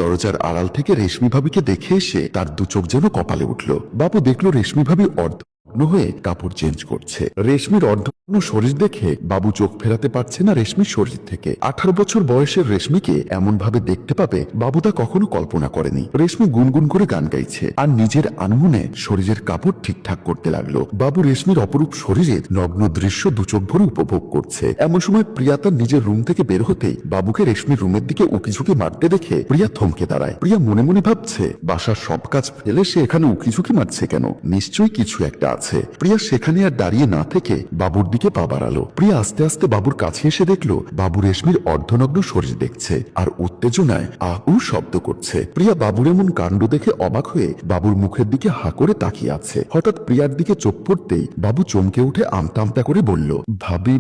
দরজার আড়াল থেকে রেশমি ভাবিকে দেখে এসে তার দু চোখ যেন কপালে উঠল। বাবু দেখলো রেশমি ভাবি অর্ধনগ্ন হয়ে কাপড় চেঞ্জ করছে। রেশমির অর্ধনগ্ন শরীর দেখে বাবু চোখ ফেরাতে পারছে না রেশমির শরীর থেকে। 18 বছর বয়সের রেশমিকে এমন ভাবে দেখতে পাবে বাবু তা কখনো কল্পনা করেনি। রেশমি গুনগুন করে গান গাইছে আর নিজের আনমনে শরীরের কাপড় ঠিকঠাক করতে লাগলো। বাবু রেশমির অপরূপ শরীরের নগ্ন দৃশ্য দু চোখ ভরে উপভোগ করছে। এমন সময় প্রিয়া তার নিজের রুম থেকে বের হতেই বাবুকে রেশমির রুমের দিকে উকিঝুঁকি মারতে দেখে প্রিয়া থমকে দাঁড়ায়। প্রিয়া মনে মনে ভাবছে বাসার সব কাজ ফেলে সে এখানে উকিঝুঁকি মারছে কেন, নিশ্চয়ই কিছু একটা আছে। প্রিয়া সেখানে আর দাঁড়িয়ে না থেকে বাবুর দিকে পা বাড়ালো। প্রিয়া আস্তে আস্তে বাবুর কাছে এসে দেখলো বাবু রেশমির অর্ধনগ্ন শরীর দেখছে আর উত্তেজনায় আহু শব্দ করছে। প্রিয়া বাবুর এমন কাণ্ড দেখে অবাক হয়ে বাবুর মুখের দিকে হা করে তাকিয়ে আছে। হঠাৎ প্রিয়ার দিকে চোখ পড়তেই বাবু চমকে উঠে আমতা আমতা করে বলল, ভাবি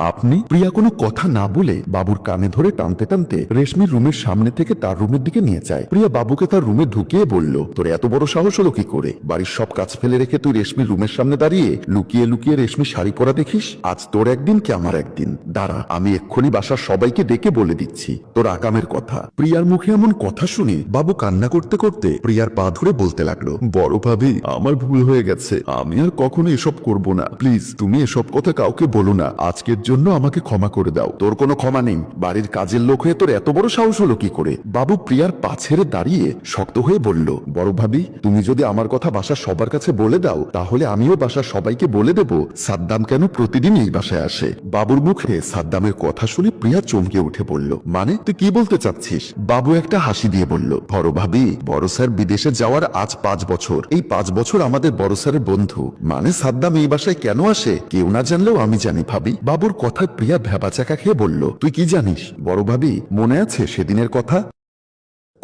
আপনি? প্রিয়া কোনো কথা না বলে বাবুর কানে ধরে টানতে টানতে রেশমির রুমের সামনে থেকে তার রুমের দিকে নিয়ে যায়। প্রিয়া বাবুকে তার রুমে ঢুকিয়ে বলল, তোর এত বড় সাহস হলো কি করে? বাড়ির সব কাজ ফেলে রেখে তুই রেশমির রুমের সামনে দাঁড়িয়ে লুকিয়ে লুকিয়ে রেশমির শাড়ি পরা দেখিস? আজ তোর একদিন কি আমার একদিন, দাঁড়া আমি এক্ষুনি বাসার সবাইকে ডেকে বলে দিচ্ছি তোর আকামের কথা। প্রিয়ার মুখে এমন কথা শুনে বাবু কান্না করতে করতে প্রিয়ার পা ধরে বলতে লাগলো, বড় ভাবি আমার ভুল হয়ে গেছে, আমি আর কখনো এসব করব না, প্লিজ তুমি এসব কথা কাউকে বলো না, আজকের জন্য আমাকে ক্ষমা করে দাও। তোর কোনো ক্ষমা নেই, বাড়ির কাজের লোক হয়ে তোর এত বড় সাহস হলো কি করে? বাবু প্রিয়ার পা ছেড়ে দাঁড়িয়ে শক্ত হয়ে বলল, বড় ভাবি তুমি যদি আমার কথা বাসার সবার কাছে বলে দাও তাহলে আমিও বাসার সবাইকে বলে দেব সাদ্দাম কেন প্রতিদিন এই বাসায় আসে। বাবুর মুখে সাদ্দামের কথা শুনে প্রিয়া চমকে উঠে বলল, মানে তুই কি বলতে চাচ্ছিস? বাবু একটা হাসি দিয়ে বলল, বড় ভাবি বড় স্যার বিদেশে যাওয়ার আজ 5 বছর, এই 5 বছর আমাদের বড় স্যারের বন্ধু, মানে সাদ্দাম এই বাসায় কেন আসে কেউ না জানলেও আমি জানি ভাবি। বাবুর কথায় প্রিয়া ভ্যাবাচাকা খেয়ে বলল, তুই কি জানিস বড় ভাবি? মনে আছে সেদিনের কথা?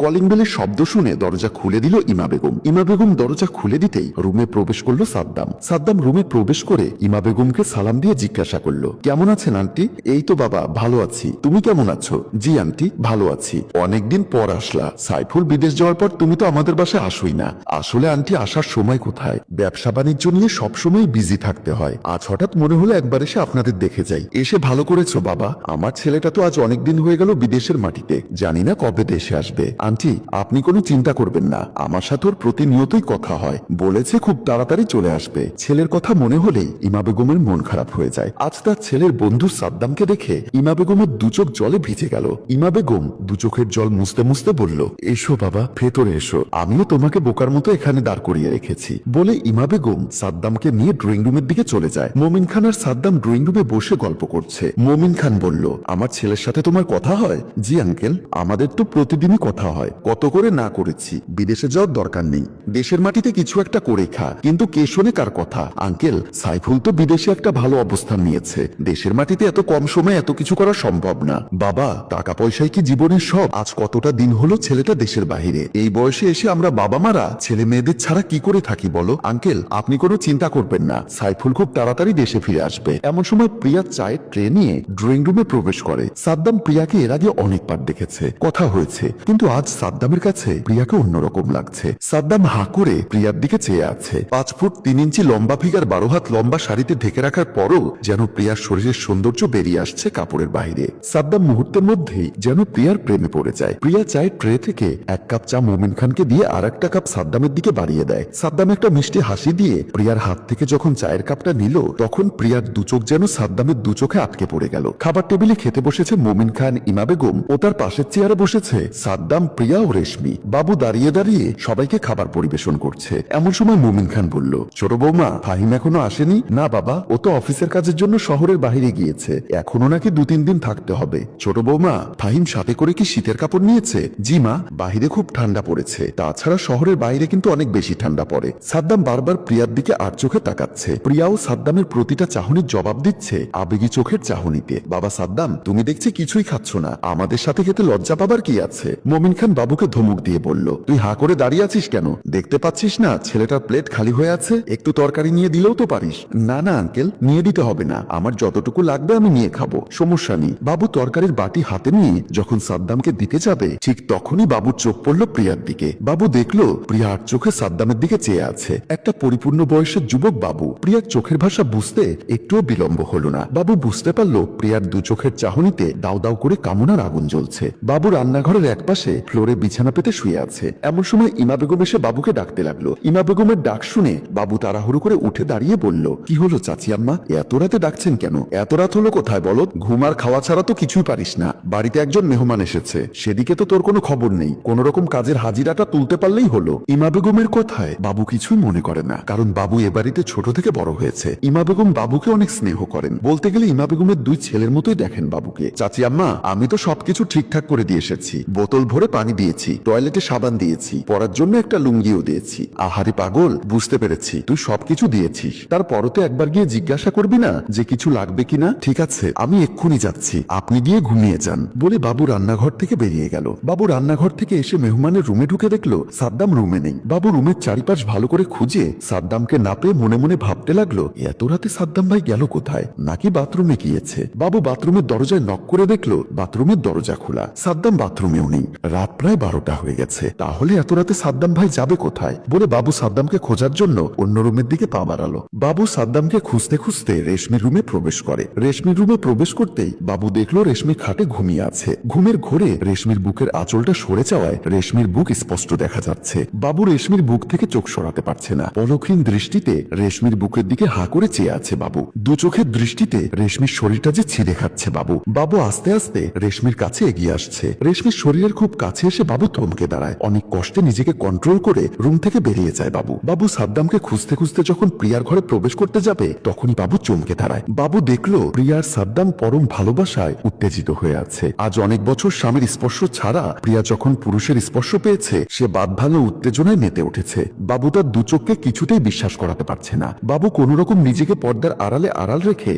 কলিং বেলের শব্দ শুনে দরজা খুলে দিল ইমা বেগম। ইমা বেগম দরজা খুলে দিতেই রুমে প্রবেশ করলো সাদ্দাম। সাদ্দাম রুমে প্রবেশ করে ইমা বেগমকে সালাম দিয়ে জিজ্ঞাসা করলো, কেমন আছেন আন্টি? এই তো বাবা ভালো আছি, তুমি কেমন আছো? জি আন্টি ভালো আছি, অনেকদিন পর আসলা, সাইফুল বিদেশ যাওয়ার পর তুমি তো আমাদের বাসায় আসোই না। আসলে আন্টি আসার সময় কোথায়, ব্যবসা বাণিজ্য নিয়ে সবসময় বিজি থাকতে হয়, আজ হঠাৎ মনে হলো একবার এসে আপনাদের দেখে যাই। এসে ভালো করেছো বাবা, আমার ছেলেটা তো আজ অনেকদিন হয়ে গেল বিদেশের মাটিতে, জানি না কবে দেশে আসবে। আন্টি আপনি কোনো চিন্তা করবেন না, আমার সাথে ওর প্রতিনিয়তই কথা হয়, বলেছে খুব তাড়াতাড়ি চলে আসবে। ছেলের কথা মনে হলেই ইমা বেগমের মন খারাপ হয়ে যায়। আজ তার ছেলের বন্ধু সাদ্দামকে দেখে ইমা বেগমের দু চোখ জলে ভিজে গেল। ইমা বেগম দু চোখের জল মুছতে মুছতে বলল, এসো বাবা ভেতরে এসো, আমিও তোমাকে বোকার মতো এখানে দাঁড় করিয়ে রেখেছি। বলে ইমা বেগম সাদ্দামকে নিয়ে ড্রয়িং রুমের দিকে চলে যায়। মমিন খান আর সাদ্দাম ড্রয়িং রুমে বসে গল্প করছে। মমিন খান বলল, আমার ছেলের সাথে তোমার কথা হয়? জি আঙ্কেল, আমাদের তো প্রতিদিনই কথা হয়, কত করে না করেছি, বিদেশে যাওয়ার দরকার নেই, দেশের মাটিতে কিছু একটা করে খা, কিন্তু কে শোনে কার কথা? আঙ্কেল সাইফুল তো বিদেশে একটা ভালো অবস্থান নিয়েছে, দেশের মাটিতে এত কম সময়ে এত কিছু করা সম্ভব না। বাবা টাকা পয়সায় কি জীবনের সব? আজ কতটা দিন হলো ছেলেটা দেশের বাহিরে, এই বয়সে এসে আমরা বাবা মারা ছেলে মেয়েদের ছাড়া কি করে থাকি বলো? আঙ্কেল আপনি কোনো চিন্তা করবেন না, সাইফুল খুব তাড়াতাড়ি দেশে ফিরে আসবে। এমন সময় প্রিয়া চায়ের ট্রে নিয়ে ড্রয়িং রুমে প্রবেশ করে। সাদ্দাম প্রিয়াকে এর আগে অনেকবার দেখেছে, কথা হয়েছে, কিন্তু আজ সাদ্দামের কাছে প্রিয়াকে অন্যরকম লাগছে। সাদ্দাম হাঁ করে প্রিয়ার দিকে চেয়ে আছে। 5 ফুট 3 ইঞ্চি লম্বা ফিগার 12 হাত লম্বা শাড়িতে ঢেকে রাখার পরও যেন প্রিয়ার শরীরের সৌন্দর্য বেরিয়ে আসছে কাপড়ের বাইরে। সাদ্দাম মুহূর্তের মধ্যেই যেন প্রিয়ার প্রেমে পড়ে যায়। প্রিয়া চায়ের ট্রে থেকে 1 কাপ চা মোমিন খানকে দিয়ে আর একটা কাপ সাদ্দামের দিকে বাড়িয়ে দেয়। সাদ্দাম একটা মিষ্টি হাসি দিয়ে প্রিয়ার হাত থেকে যখন চায়ের কাপটা নিল তখন প্রিয়ার দু চোখ যেন সাদ্দামের দু চোখে আটকে পড়ে গেল। খাবার টেবিলে খেতে বসেছে মোমিন খান, ইমা বেগম ও তার পাশের চেয়ারে বসেছে সাদ্দাম, প্রিয়া ও রেশমি। বাবু দাঁড়িয়ে দাঁড়িয়ে সবাইকে খাবার পরিবেশন করছে। এমন সময় মোমিন খান বলল, ছোট বৌমা ফাহিম এখনো আসেনি? না বাবা, ও তো অফিসের কাজের জন্য শহরের বাইরে গিয়েছে, এখনো নাকি 2-3 দিন থাকতে হবে। ছোট বৌমা ফাহিম সাথে করে কি শীতের কাপড় নিয়েছে? জি মা, বাহিরে খুব ঠান্ডা পড়েছে, তাছাড়া শহরের বাইরে কিন্তু অনেক বেশি ঠান্ডা পড়ে। সাদ্দাম বারবার প্রিয়ার দিকে আর চোখে তাকাচ্ছে। প্রিয়াও সাদ্দামের প্রতিটা চাহনির জবাব দিচ্ছে আবেগী চোখের চাহনিতে। বাবা সাদ্দাম তুমি দেখছি কিছুই খাচ্ছ না, আমাদের সাথে খেতে লজ্জা পাবার কি আছে? মোমিন খান বাবুকে ধমক দিয়ে বলল, তুই হাঁ করে দাঁড়িয়ে আছিস কেন? দেখতে পাচ্ছিস না ছেলেটার প্লেট খালি হয়ে আছে? একটু তরকারি নিয়ে দিলেও তো পারিস। না না আঙ্কেল, নিয়ে দিতে হবে না, আমার যতটুকু লাগবে আমি নিয়ে খাবো, সমস্যা নেই। বাবু তরকারির বাটি হাতে নিয়ে যখন সাদ্দামকে দিতে যাবে ঠিক তখনই বাবুর চোখ পড়লো প্রিয়ার দিকে। বাবু দেখলো প্রিয়া আর চোখে সাদ্দামের দিকে চেয়ে আছে। একটা পরিপূর্ণ বয়সের যুবক বাবু। প্রিয়ার চোখের ভাষা বুঝতে একটুও বিলম্ব হলো না। বাবু বুঝতে পারলো প্রিয়ার দু চোখের চাহনিতে দাউ দাউ করে কামনার আগুন জ্বলছে। বাবু রান্নাঘরের একপাশে ফ্লোরে বিছানা পেতে শুয়ে আছে। এমন সময় ইমা বেগম এসে বাবুকে ডাকতে লাগলো। ইমা বেগমের ডাক শুনে বাবু তাড়াহুড়ো করে উঠে দাঁড়িয়ে বলল, কি হলো চাচি আম্মা, এত রাতে ডাকছেন কেন? এত রাত হলো কোথায় বলো? ঘুম আর খাওয়া ছাড়া তো কিছুই পারিস না। বাড়িতে একজন মেহমান এসেছে, সেদিকে তো তোর কোনো খবর নেই। কোন রকম কাজের হাজিরাটা তুলতে পারলেই হলো। ইমা বেগমের কথায় বাবু কিছুই মনে করে না, কারণ বাবু এ বাড়িতে ছোট থেকে বড় হয়েছে। ইমা বেগম বাবুকে অনেক স্নেহ করেন। বলতে গেলে ইমা বেগমের দুই ছেলের মতোই দেখেন বাবুকে। চাচি আম্মা, আমি তো সবকিছু ঠিকঠাক করে দিয়ে এসেছি। বোতল ভরে পানি দিয়েছি, টয়লেটে সাবান দিয়েছি, পরার জন্য একটা লুঙ্গিও দিয়েছি। আহারে পাগল, বুঝতে পেরেছি তুই সবকিছু দিয়েছিস, তারপরও তো একবার গিয়ে জিজ্ঞাসা করবি না যে কিছু লাগবে কিনা? ঠিক আছে, আমি এক্ষুনি যাচ্ছি, আপনি গিয়ে ঘুমিয়ে যান বলে বাবু রান্নাঘর থেকে বেরিয়ে গেল। বাবু রান্নাঘর থেকে এসে মেহমানের রুমে ঢুকে দেখলো সাদ্দাম রুমে নেই। বাবু রুমের চারিপাশ ভালো করে খুঁজে সাদ্দামকে না পেয়ে মনে মনে ভাবতে লাগলো, এত রাতে সাদ্দাম ভাই গেল কোথায়? নাকি বাথরুমে গিয়েছে? বাবু বাথরুমের দরজায় নক করে দেখলো বাথরুমের দরজা খোলা। সাদ্দাম বাথরুমেও নেই। রাত প্রায় 12টা হয়ে গেছে। তাহলে এত রাতে সাদ্দাম ভাই যাবে কোথায় বলে বাবু সাদ্দামকে খোঁজার জন্য অন্য রুমের দিকে পা বাড়ালো। বাবু সাদ্দামকে খুঁজতে খুঁজতে রেশমির রুমে প্রবেশ করে। রেশমির রুমে প্রবেশ করতেই বাবু দেখলো রেশমি খাটে ঘুমিয়ে আছে। ঘুমের ঘোরে রেশমির বুকের আঁচলটা সরে যাওয়ায় রেশমির বুক স্পষ্ট দেখা যাচ্ছে। বাবু রেশমির বুক থেকে চোখ সরাতে পারছে না। পলকহীন দৃষ্টিতে রেশমির বুকের দিকে হাঁ করে চেয়ে আছে বাবু। দু চোখের দৃষ্টিতে রেশমির শরীরটা যে ছিঁড়ে খাচ্ছে বাবু। বাবু আস্তে আস্তে রেশমির কাছে এগিয়ে আসছে। রেশমির শরীরের খুব কাছে এসে বাবু থমকে দাঁড়ায়। অনেক কষ্টে নিজেকে কন্ট্রোল করে রুম থেকে বেরিয়ে যায় বাবু। বাবু সাদ্দামকে খুঁজতে খুঁজতে যখন প্রিয়ার ঘরে প্রবেশ করতে যাবে তখনই বাবু চমকে দাঁড়ায়। বাবু দেখলো প্রিয়ার সাদ্দাম পরম ভালোবাসায় উত্তেজিত হয়ে আছে। আজ অনেক বছর স্বামীর স্পর্শ ছাড়া প্রিয়া যখন পুরুষের স্পর্শ পেয়েছে সে বাদ ভাঙা উত্তেজনায় মেতে উঠেছে। বাবু তার দু চোখকে কিছুতেই বিশ্বাস করাতে পারছে না। বাবু কোন রকম নিজেকে পর্দার আড়ালে আড়াল রেখে